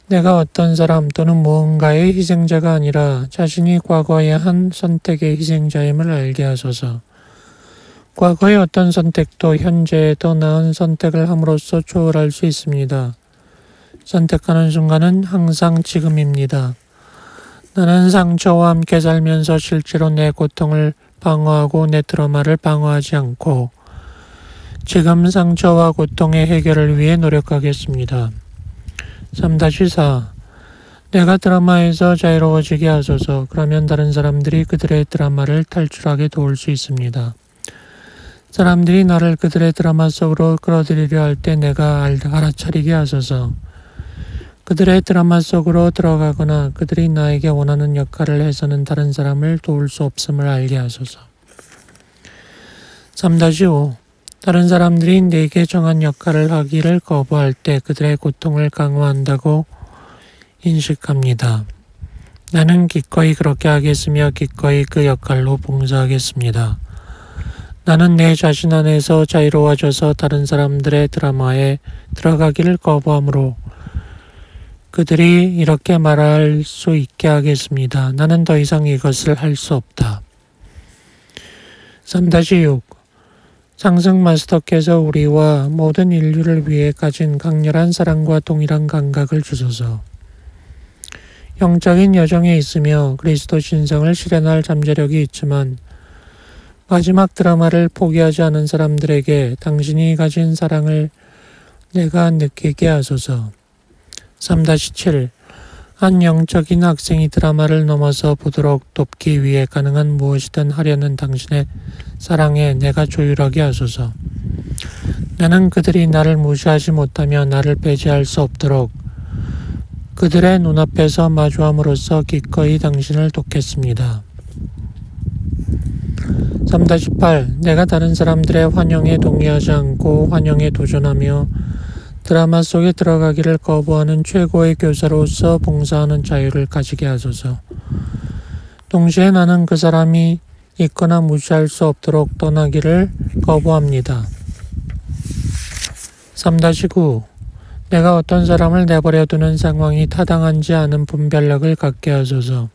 내가 어떤 사람 또는 무언가의 희생자가 아니라 자신이 과거에 한 선택의 희생자임을 알게 하소서. 과거의 어떤 선택도 현재에 더 나은 선택을 함으로써 초월할 수 있습니다. 선택하는 순간은 항상 지금입니다. 나는 상처와 함께 살면서 실제로 내 고통을 방어하고 내 트라우마를 방어하지 않고 지금 상처와 고통의 해결을 위해 노력하겠습니다. 3-4 내가 드라마에서 자유로워지게 하소서. 그러면 다른 사람들이 그들의 드라마를 탈출하게 도울 수 있습니다. 사람들이 나를 그들의 드라마 속으로 끌어들이려 할 때 내가 알아차리게 하소서. 그들의 드라마 속으로 들어가거나 그들이 나에게 원하는 역할을 해서는 다른 사람을 도울 수 없음을 알게 하소서. 3-5 다른 사람들이 내게 정한 역할을 하기를 거부할 때 그들의 고통을 강화한다고 인식합니다. 나는 기꺼이 그렇게 하겠으며 기꺼이 그 역할로 봉사하겠습니다. 나는 내 자신 안에서 자유로워져서 다른 사람들의 드라마에 들어가기를 거부함으로 그들이 이렇게 말할 수 있게 하겠습니다. 나는 더 이상 이것을 할 수 없다. 3-6 상승 마스터께서 우리와 모든 인류를 위해 가진 강렬한 사랑과 동일한 감각을 주소서. 영적인 여정에 있으며 그리스도 신성을 실현할 잠재력이 있지만 마지막 드라마를 포기하지 않은 사람들에게 당신이 가진 사랑을 내가 느끼게 하소서. 3-7 한 영적인 학생이 드라마를 넘어서 보도록 돕기 위해 가능한 무엇이든 하려는 당신의 사랑에 내가 조율하게 하소서. 나는 그들이 나를 무시하지 못하며 나를 배제할 수 없도록 그들의 눈앞에서 마주함으로써 기꺼이 당신을 돕겠습니다. 3-8 내가 다른 사람들의 환영에 동의하지 않고 환영에 도전하며 드라마 속에 들어가기를 거부하는 최고의 교사로서 봉사하는 자유를 가지게 하소서. 동시에 나는 그 사람이 있거나 무시할 수 없도록 떠나기를 거부합니다. 3-9 내가 어떤 사람을 내버려 두는 상황이 타당한지 아는 분별력을 갖게 하소서.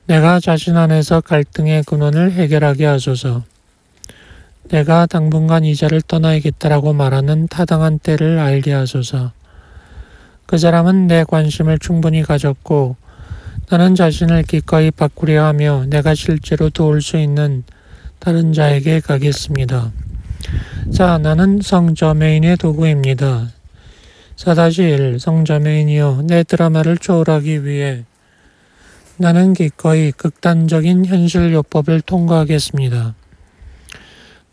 내가 자신 안에서 갈등의 근원을 해결하게 하소서. 내가 당분간 이 자를 떠나야겠다라고 말하는 타당한 때를 알게 하소서. 그 사람은 내 관심을 충분히 가졌고 나는 자신을 기꺼이 바꾸려 하며 내가 실제로 도울 수 있는 다른 자에게 가겠습니다. 자, 나는 성저메인의 도구입니다. 4-1 성저메인이여 내 드라마를 초월하기 위해 나는 기꺼이 극단적인 현실 요법을 통과하겠습니다.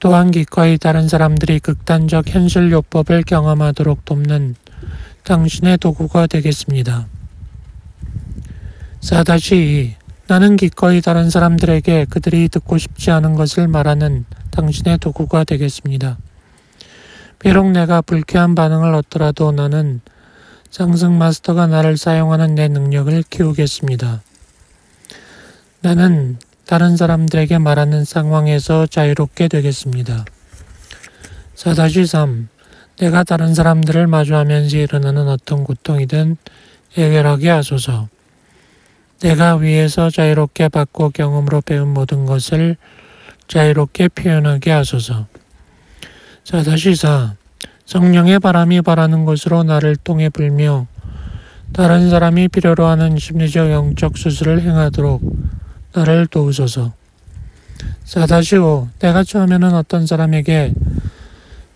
또한 기꺼이 다른 사람들이 극단적 현실 요법을 경험하도록 돕는 당신의 도구가 되겠습니다. 4-2 나는 기꺼이 다른 사람들에게 그들이 듣고 싶지 않은 것을 말하는 당신의 도구가 되겠습니다. 비록 내가 불쾌한 반응을 얻더라도 나는 상승 마스터가 나를 사용하는 내 능력을 키우겠습니다. 나는 다른 사람들에게 말하는 상황에서 자유롭게 되겠습니다. 4-3 내가 다른 사람들을 마주하면서 일어나는 어떤 고통이든 해결하게 하소서. 내가 위에서 자유롭게 받고 경험으로 배운 모든 것을 자유롭게 표현하게 하소서. 4-4 성령의 바람이 바라는 곳으로 나를 통해 불며 다른 사람이 필요로 하는 심리적 영적 수술을 행하도록 나를 도우소서. 4-5 내가 처음에는 어떤 사람에게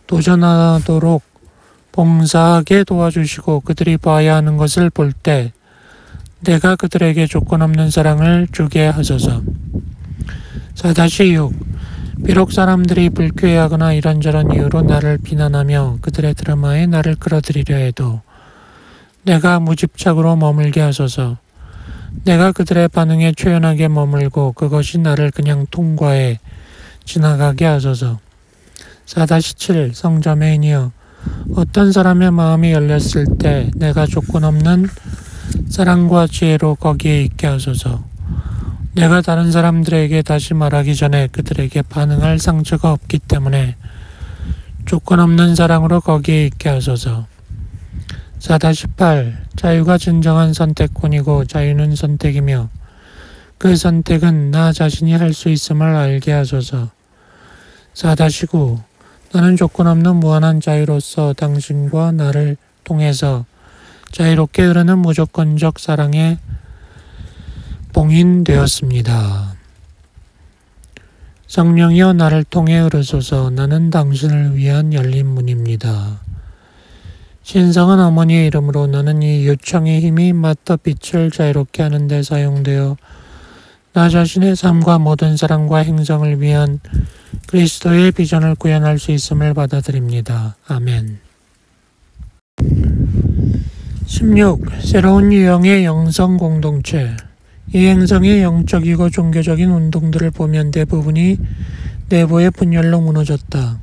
도전하도록 봉사하게 도와주시고 그들이 봐야 하는 것을 볼 때 내가 그들에게 조건 없는 사랑을 주게 하소서. 4-6 비록 사람들이 불쾌해하거나 이런저런 이유로 나를 비난하며 그들의 드라마에 나를 끌어들이려 해도 내가 무집착으로 머물게 하소서. 내가 그들의 반응에 초연하게 머물고 그것이 나를 그냥 통과해 지나가게 하소서. 4-7 성저메인이여 어떤 사람의 마음이 열렸을 때 내가 조건 없는 사랑과 지혜로 거기에 있게 하소서. 내가 다른 사람들에게 다시 말하기 전에 그들에게 반응할 상처가 없기 때문에 조건 없는 사랑으로 거기에 있게 하소서. 4-8 자유가 진정한 선택권이고 자유는 선택이며 그 선택은 나 자신이 할 수 있음을 알게 하소서. 4-9 나는 조건 없는 무한한 자유로서 당신과 나를 통해서 자유롭게 흐르는 무조건적 사랑에 봉인되었습니다. 성령이여 나를 통해 흐르소서. 나는 당신을 위한 열린 문입니다. 신성한 어머니의 이름으로 나는 이 요청의 힘이 마터 빛을 자유롭게 하는 데 사용되어 나 자신의 삶과 모든 사랑과 행성을 위한 그리스도의 비전을 구현할 수 있음을 받아들입니다. 아멘. 16. 새로운 유형의 영성 공동체. 이 행성의 영적이고 종교적인 운동들을 보면 대부분이 내부의 분열로 무너졌다.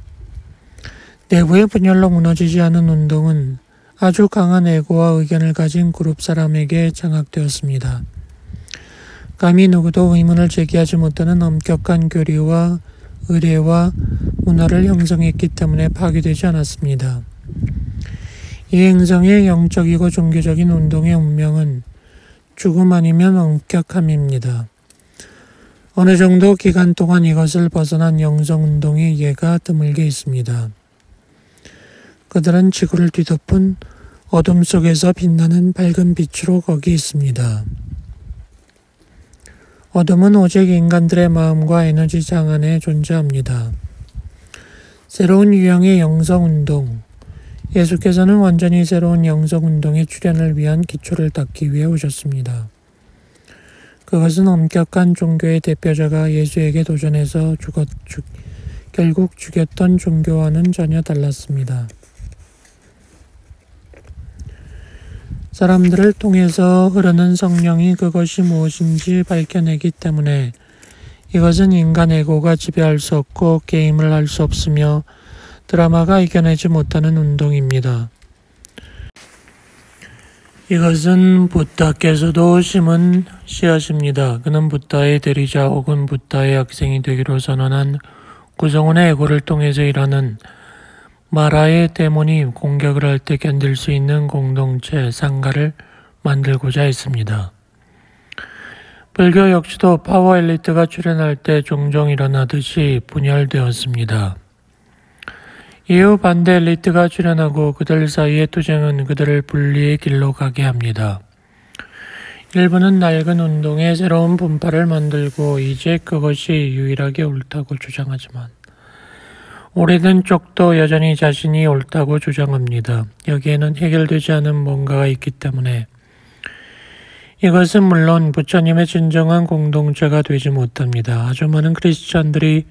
내부의 분열로 무너지지 않은 운동은 아주 강한 에고와 의견을 가진 그룹 사람에게 장악되었습니다. 감히 누구도 의문을 제기하지 못하는 엄격한 교리와 의례와 문화를 형성했기 때문에 파괴되지 않았습니다. 이 행성의 영적이고 종교적인 운동의 운명은 죽음 아니면 엄격함입니다. 어느 정도 기간 동안 이것을 벗어난 영성운동의 예가 드물게 있습니다. 그들은 지구를 뒤덮은 어둠 속에서 빛나는 밝은 빛으로 거기 있습니다. 어둠은 오직 인간들의 마음과 에너지 장 안에 존재합니다. 새로운 유형의 영성운동. 예수께서는 완전히 새로운 영성운동의 출현을 위한 기초를 닦기 위해 오셨습니다. 그것은 엄격한 종교의 대표자가 예수에게 도전해서 결국 죽였던 종교와는 전혀 달랐습니다. 사람들을 통해서 흐르는 성령이 그것이 무엇인지 밝혀내기 때문에 이것은 인간 에고가 지배할 수 없고 게임을 할 수 없으며 드라마가 이겨내지 못하는 운동입니다. 이것은 부다께서도 심은 씨앗입니다. 그는 부다의 대리자 혹은 부다의 학생이 되기로 선언한 구성원의 에고를 통해서 일하는 마라의 데몬이 공격을 할 때 견딜 수 있는 공동체 상가를 만들고자 했습니다. 불교 역시도 파워 엘리트가 출현할 때 종종 일어나듯이 분열되었습니다. 이후 반대 엘리트가 출현하고 그들 사이의 투쟁은 그들을 분리의 길로 가게 합니다. 일부는 낡은 운동의 새로운 분파를 만들고 이제 그것이 유일하게 옳다고 주장하지만 오래된 쪽도 여전히 자신이 옳다고 주장합니다. 여기에는 해결되지 않은 뭔가가 있기 때문에 이것은 물론 부처님의 진정한 공동체가 되지 못합니다. 아주 많은 크리스천들이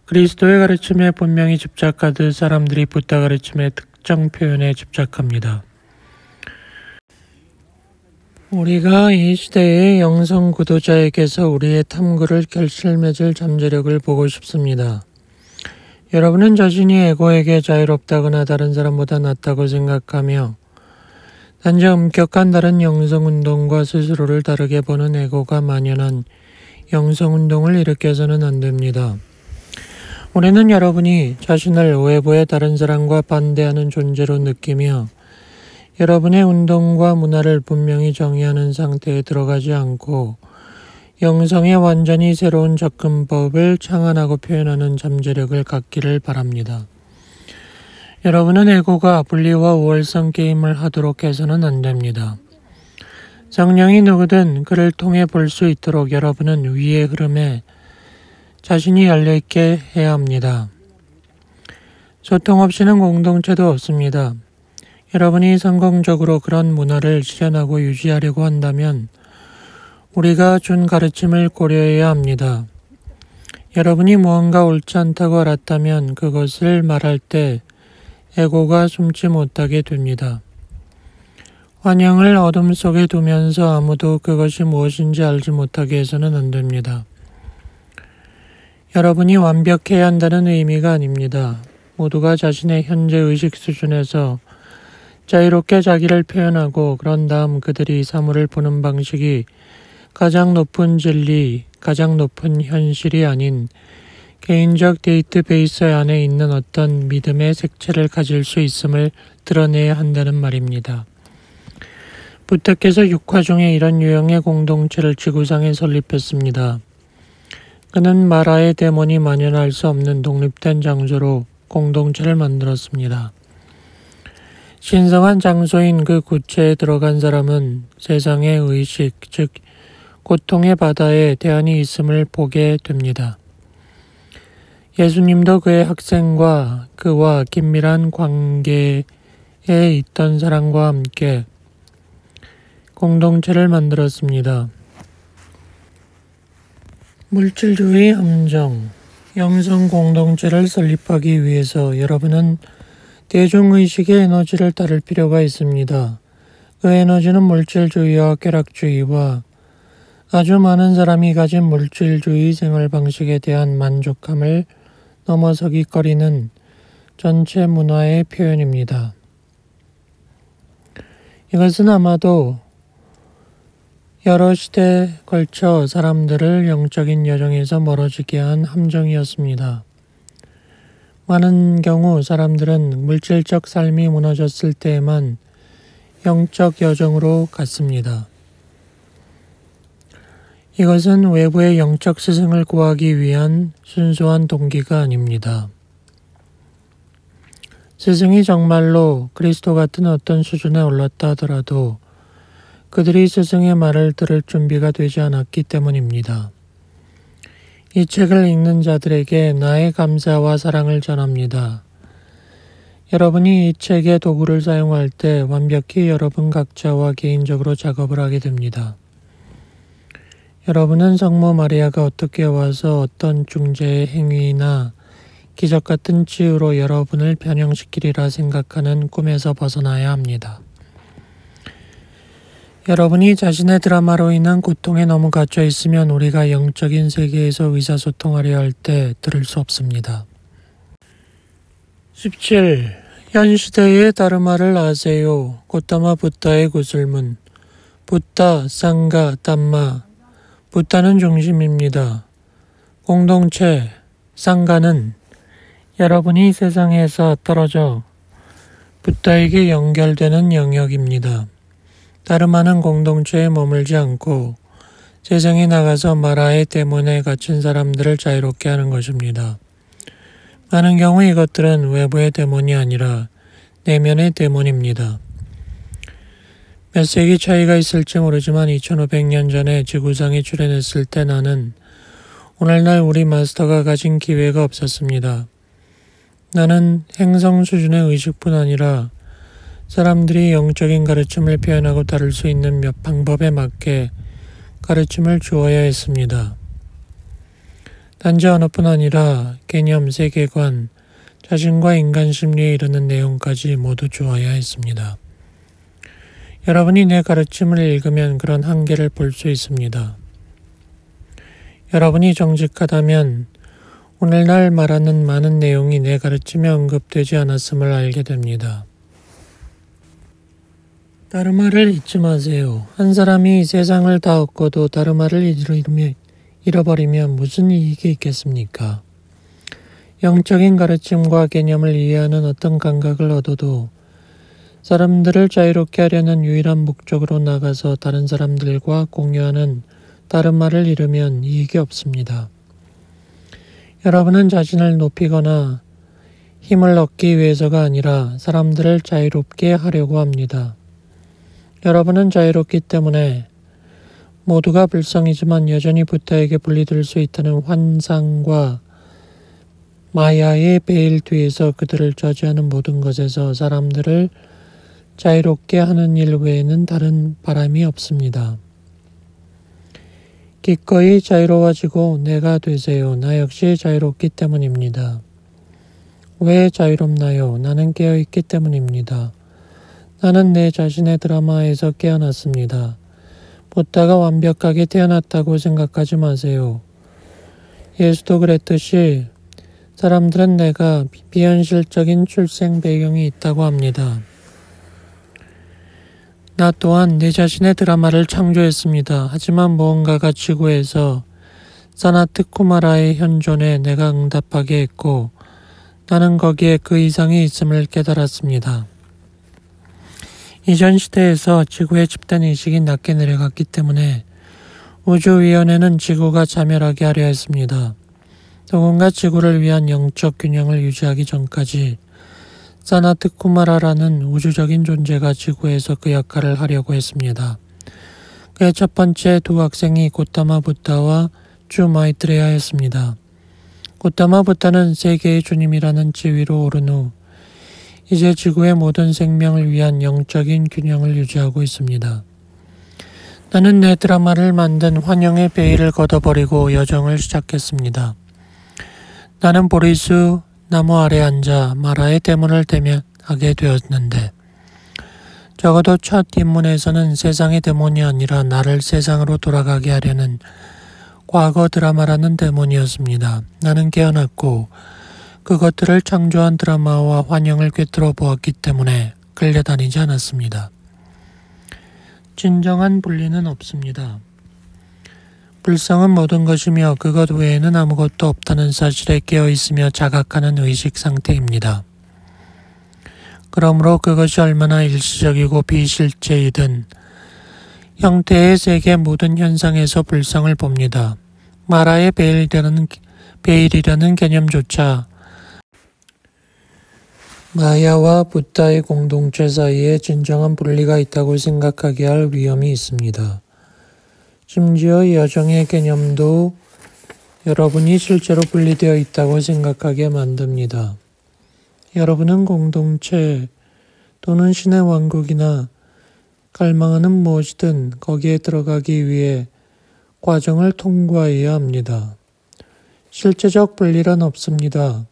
그리스도의 가르침에 분명히 집착하듯 사람들이 부다 가르침의 특정 표현에 집착합니다. 우리가 이 시대의 영성 구도자에게서 우리의 탐구를 결실맺을 잠재력을 보고 싶습니다. 여러분은 자신이 에고에게 자유롭다거나 다른 사람보다 낫다고 생각하며 단지 엄격한 다른 영성운동과 스스로를 다르게 보는 에고가 만연한 영성운동을 일으켜서는 안 됩니다. 우리는 여러분이 자신을 외부의 다른 사람과 반대하는 존재로 느끼며 여러분의 운동과 문화를 분명히 정의하는 상태에 들어가지 않고 영성의 완전히 새로운 접근법을 창안하고 표현하는 잠재력을 갖기를 바랍니다. 여러분은 에고가 분리와 우월성 게임을 하도록 해서는 안 됩니다. 성령이 누구든 그를 통해 볼 수 있도록 여러분은 위의 흐름에 자신이 열려있게 해야 합니다. 소통 없이는 공동체도 없습니다. 여러분이 성공적으로 그런 문화를 실현하고 유지하려고 한다면 우리가 준 가르침을 고려해야 합니다. 여러분이 무언가 옳지 않다고 알았다면 그것을 말할 때 에고가 숨지 못하게 됩니다. 환영을 어둠 속에 두면서 아무도 그것이 무엇인지 알지 못하게 해서는 안 됩니다. 여러분이 완벽해야 한다는 의미가 아닙니다. 모두가 자신의 현재 의식 수준에서 자유롭게 자기를 표현하고 그런 다음 그들이 사물을 보는 방식이 가장 높은 진리, 가장 높은 현실이 아닌 개인적 데이터베이스 안에 있는 어떤 믿음의 색채를 가질 수 있음을 드러내야 한다는 말입니다. 부탁께서 6화 중에 이런 유형의 공동체를 지구상에 설립했습니다. 그는 마라의 데몬이 만연할 수 없는 독립된 장소로 공동체를 만들었습니다. 신성한 장소인 그 구체에 들어간 사람은 세상의 의식, 즉 고통의 바다에 대안이 있음을 보게 됩니다. 예수님도 그의 학생과 그와 긴밀한 관계에 있던 사람과 함께 공동체를 만들었습니다. 물질주의 함정, 영성 공동체를 설립하기 위해서 여러분은 대중의식의 에너지를 따를 필요가 있습니다. 그 에너지는 물질주의와 쾌락주의와 아주 많은 사람이 가진 물질주의 생활 방식에 대한 만족함을 넘어서기거리는 전체 문화의 표현입니다. 이것은 아마도 여러 시대에 걸쳐 사람들을 영적인 여정에서 멀어지게 한 함정이었습니다. 많은 경우 사람들은 물질적 삶이 무너졌을 때에만 영적 여정으로 갔습니다. 이것은 외부의 영적 스승을 구하기 위한 순수한 동기가 아닙니다. 스승이 정말로 그리스도 같은 어떤 수준에 올랐다 하더라도 그들이 스승의 말을 들을 준비가 되지 않았기 때문입니다. 이 책을 읽는 자들에게 나의 감사와 사랑을 전합니다. 여러분이 이 책의 도구를 사용할 때 완벽히 여러분 각자와 개인적으로 작업을 하게 됩니다. 여러분은 성모 마리아가 어떻게 와서 어떤 중재의 행위나 기적 같은 치유로 여러분을 변형시키리라 생각하는 꿈에서 벗어나야 합니다. 여러분이 자신의 드라마로 인한 고통에 너무 갇혀 있으면 우리가 영적인 세계에서 의사소통하려 할 때 들을 수 없습니다. 17. 현 시대의 다르마를 아세요. 고타마 붓다의 구슬문. 붓다, 상가, 담마. 붓다는 중심입니다. 공동체, 상가는 여러분이 세상에서 떨어져 붓다에게 연결되는 영역입니다. 다르마는 공동체에 머물지 않고 세상에 나가서 마라의 데몬에 갇힌 사람들을 자유롭게 하는 것입니다. 많은 경우 이것들은 외부의 데몬이 아니라 내면의 데몬입니다. 몇 세기 차이가 있을지 모르지만 2500년 전에 지구상에 출현했을 때 나는 오늘날 우리 마스터가 가진 기회가 없었습니다. 나는 행성 수준의 의식뿐 아니라 사람들이 영적인 가르침을 표현하고 다룰 수 있는 몇 방법에 맞게 가르침을 주어야 했습니다. 단지 언어뿐 아니라 개념, 세계관, 자신과 인간 심리에 이르는 내용까지 모두 주어야 했습니다. 여러분이 내 가르침을 읽으면 그런 한계를 볼 수 있습니다. 여러분이 정직하다면 오늘날 말하는 많은 내용이 내 가르침에 언급되지 않았음을 알게 됩니다. 다르마를 잊지 마세요. 한 사람이 세상을 다 얻고도 다르마를 잃어버리면 무슨 이익이 있겠습니까? 영적인 가르침과 개념을 이해하는 어떤 감각을 얻어도 사람들을 자유롭게 하려는 유일한 목적으로 나가서 다른 사람들과 공유하는 다르마를 잃으면 이익이 없습니다. 여러분은 자신을 높이거나 힘을 얻기 위해서가 아니라 사람들을 자유롭게 하려고 합니다. 여러분은 자유롭기 때문에 모두가 불성이지만 여전히 붓다에게 분리될 수 있다는 환상과 마야의 베일 뒤에서 그들을 저지하는 모든 것에서 사람들을 자유롭게 하는 일 외에는 다른 바람이 없습니다. 기꺼이 자유로워지고 내가 되세요. 나 역시 자유롭기 때문입니다. 왜 자유롭나요? 나는 깨어있기 때문입니다. 나는 내 자신의 드라마에서 깨어났습니다. 붓다가 완벽하게 태어났다고 생각하지 마세요. 예수도 그랬듯이 사람들은 내가 비현실적인 출생 배경이 있다고 합니다. 나 또한 내 자신의 드라마를 창조했습니다. 하지만 무언가가 지구에서 사나트 쿠마라의 현존에 내가 응답하게 했고 나는 거기에 그 이상이 있음을 깨달았습니다. 이전 시대에서 지구의 집단 의식이 낮게 내려갔기 때문에 우주위원회는 지구가 자멸하게 하려 했습니다. 누군가 지구를 위한 영적 균형을 유지하기 전까지 사나트 쿠마라라는 우주적인 존재가 지구에서 그 역할을 하려고 했습니다. 그의 첫 번째 두 학생이 고타마 부타와 주 마이트레야였습니다. 고타마 부타는 세계의 주님이라는 지위로 오른 후 이제 지구의 모든 생명을 위한 영적인 균형을 유지하고 있습니다. 나는 내 드라마를 만든 환영의 베일을 걷어버리고 여정을 시작했습니다. 나는 보리수 나무 아래 앉아 마라의 대문을 대면하게 되었는데 적어도 첫 입문에서는 세상의 데몬이 아니라 나를 세상으로 돌아가게 하려는 과거 드라마라는 데몬이었습니다. 나는 깨어났고 그것들을 창조한 드라마와 환영을 꿰뚫어 보았기 때문에 끌려다니지 않았습니다. 진정한 분리는 없습니다. 불성은 모든 것이며 그것 외에는 아무것도 없다는 사실에 깨어있으며 자각하는 의식 상태입니다. 그러므로 그것이 얼마나 일시적이고 비실제이든 형태의 세계 모든 현상에서 불성을 봅니다. 마라의 베일이라는 개념조차 마야와 부타의 공동체 사이에 진정한 분리가 있다고 생각하게 할 위험이 있습니다. 심지어 여정의 개념도 여러분이 실제로 분리되어 있다고 생각하게 만듭니다. 여러분은 공동체 또는 신의 왕국이나 갈망하는 무엇이든 거기에 들어가기 위해 과정을 통과해야 합니다. 실제적 분리란 없습니다.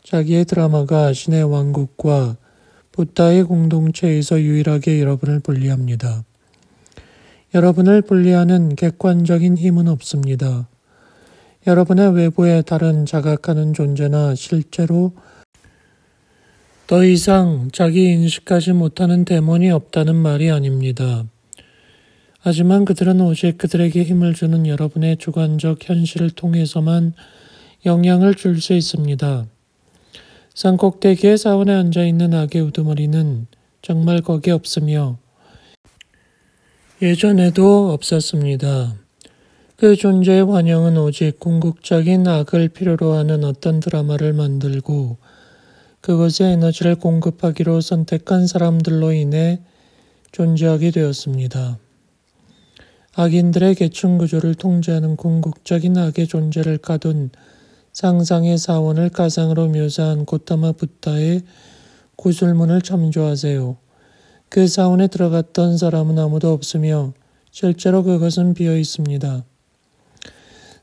자기의 드라마가 신의 왕국과 부타의 공동체에서 유일하게 여러분을 분리합니다. 여러분을 분리하는 객관적인 힘은 없습니다. 여러분의 외부에 다른 자각하는 존재나 실제로 더 이상 자기 인식하지 못하는 데몬이 없다는 말이 아닙니다. 하지만 그들은 오직 그들에게 힘을 주는 여러분의 주관적 현실을 통해서만 영향을 줄 수 있습니다. 산꼭대기에 사원에 앉아있는 악의 우두머리는 정말 거기 없으며 예전에도 없었습니다. 그 존재의 환영은 오직 궁극적인 악을 필요로 하는 어떤 드라마를 만들고 그것에 에너지를 공급하기로 선택한 사람들로 인해 존재하게 되었습니다. 악인들의 계층 구조를 통제하는 궁극적인 악의 존재를 가둔 상상의 사원을 가상으로 묘사한 고타마 부타의 구슬문을 참조하세요. 그 사원에 들어갔던 사람은 아무도 없으며 실제로 그것은 비어 있습니다.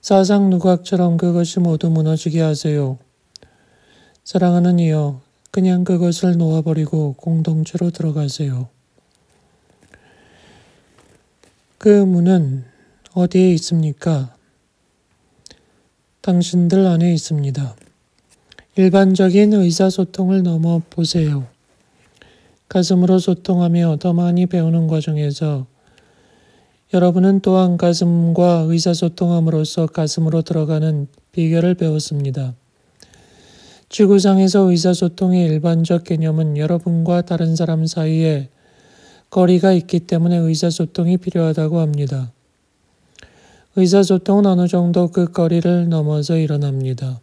사상 누각처럼 그것이 모두 무너지게 하세요. 사랑하는 이여, 그냥 그것을 놓아버리고 공동체로 들어가세요. 그 문은 어디에 있습니까? 당신들 안에 있습니다. 일반적인 의사소통을 넘어 보세요. 가슴으로 소통하며 더 많이 배우는 과정에서 여러분은 또한 가슴과 의사소통함으로써 가슴으로 들어가는 비결을 배웠습니다. 지구상에서 의사소통의 일반적 개념은 여러분과 다른 사람 사이에 거리가 있기 때문에 의사소통이 필요하다고 합니다. 의사소통은 어느 정도 그 거리를 넘어서 일어납니다.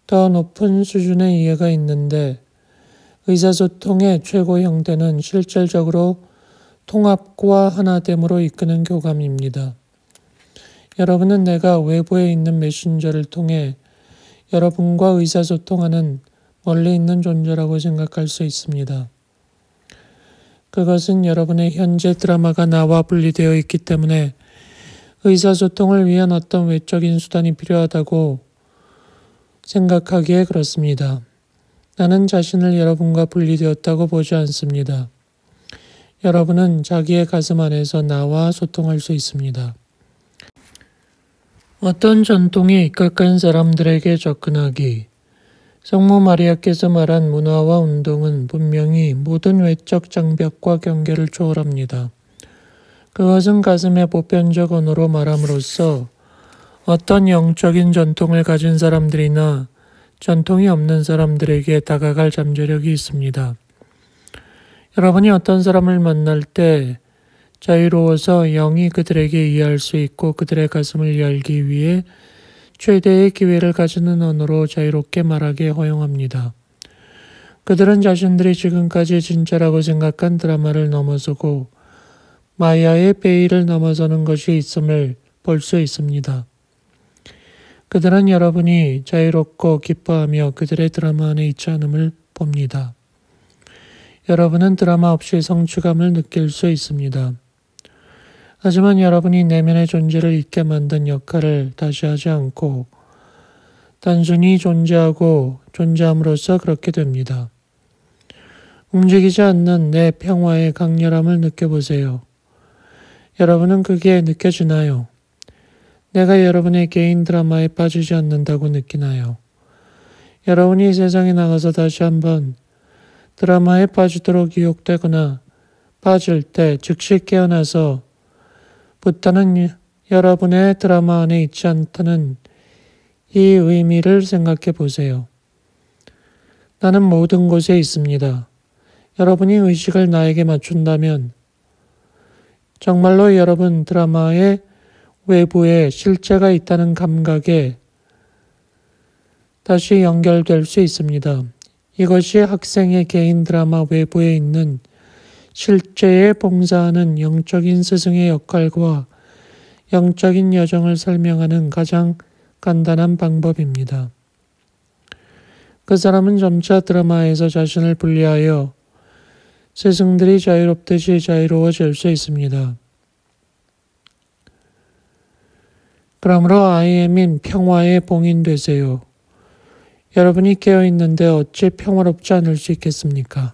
더 높은 수준의 이해가 있는데 의사소통의 최고 형태는 실질적으로 통합과 하나됨으로 이끄는 교감입니다. 여러분은 내가 외부에 있는 메신저를 통해 여러분과 의사소통하는 멀리 있는 존재라고 생각할 수 있습니다. 그것은 여러분의 현재 드라마가 나와 분리되어 있기 때문에 의사소통을 위한 어떤 외적인 수단이 필요하다고 생각하기에 그렇습니다. 나는 자신을 여러분과 분리되었다고 보지 않습니다. 여러분은 자기의 가슴 안에서 나와 소통할 수 있습니다. 어떤 전통에 입각한 사람들에게 접근하기. 성모 마리아께서 말한 문화와 운동은 분명히 모든 외적 장벽과 경계를 초월합니다. 그것은 가슴의 보편적 언어로 말함으로써 어떤 영적인 전통을 가진 사람들이나 전통이 없는 사람들에게 다가갈 잠재력이 있습니다. 여러분이 어떤 사람을 만날 때 자유로워서 영이 그들에게 이해할 수 있고 그들의 가슴을 열기 위해 최대의 기회를 가지는 언어로 자유롭게 말하게 허용합니다. 그들은 자신들이 지금까지 진짜라고 생각한 드라마를 넘어서고 마야의 베일을 넘어서는 것이 있음을 볼 수 있습니다. 그들은 여러분이 자유롭고 기뻐하며 그들의 드라마 안에 있지 않음을 봅니다. 여러분은 드라마 없이 성취감을 느낄 수 있습니다. 하지만 여러분이 내면의 존재를 잊게 만든 역할을 다시 하지 않고 단순히 존재하고 존재함으로써 그렇게 됩니다. 움직이지 않는 내 평화의 강렬함을 느껴보세요. 여러분은 그게 느껴지나요? 내가 여러분의 개인 드라마에 빠지지 않는다고 느끼나요? 여러분이 세상에 나가서 다시 한번 드라마에 빠지도록 유혹되거나 빠질 때 즉시 깨어나서 부타는 여러분의 드라마 안에 있지 않다는 이 의미를 생각해 보세요. 나는 모든 곳에 있습니다. 여러분이 의식을 나에게 맞춘다면 정말로 여러분 드라마의 외부에 실제가 있다는 감각에 다시 연결될 수 있습니다. 이것이 학생의 개인 드라마 외부에 있는 실제에 봉사하는 영적인 스승의 역할과 영적인 여정을 설명하는 가장 간단한 방법입니다. 그 사람은 점차 드라마에서 자신을 분리하여 스승들이 자유롭듯이 자유로워질 수 있습니다. 그러므로 IM인 평화의 봉인 되세요. 여러분이 깨어있는데 어찌 평화롭지 않을 수 있겠습니까?